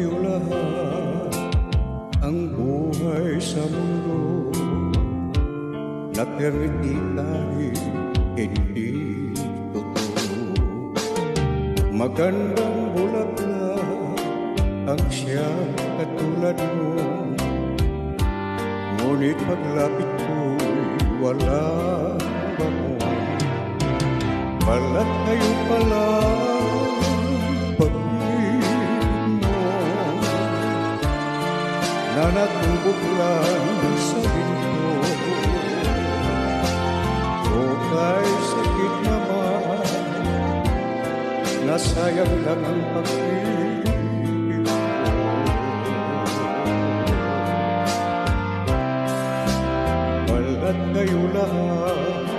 kayo lahat. Ang buhay sa mundo na permititahi hindi totoo. Magandang bulaklak ang siyang katulad mo, ngunit paglapit ko'y wala bango. Balat kayo pala pag-ibig mo na natubog lang sa ginto. O kay sakit naman, nasayang lang ang pag-ibig mo. Balat kayo lahat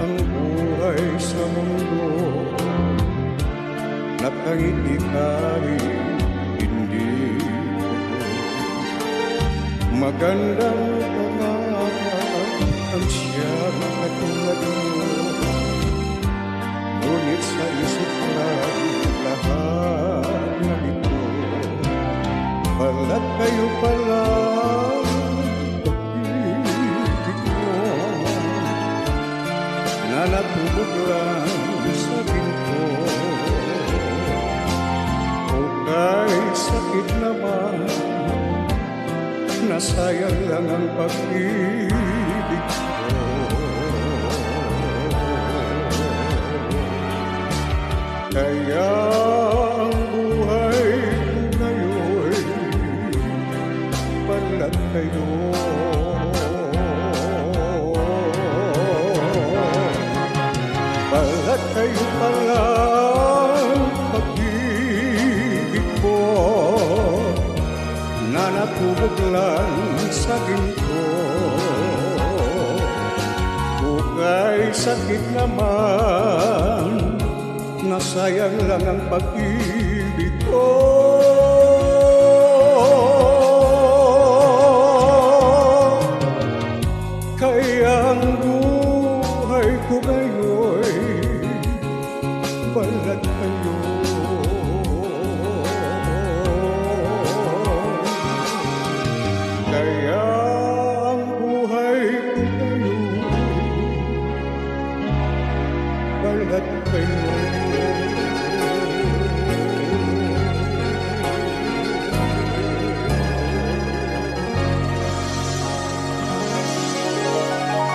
ang buhay sa mundo, nakangiti kahit hindi totoo. Magandang pangarap ang siyang katulad mo, ngunit sa isip lang lahat na ito. Balat kayo pala na natubog lang sa ginto. O kay sakit naman, nasayang lang ang pag-ibig ko. Kaya ang buhay ko ngayon'y balat kayo. Balat kayo pala pag-ibig ko na natubog lang sa ginto. Kung sakit naman, nasayang lang ang pag-ibig ko.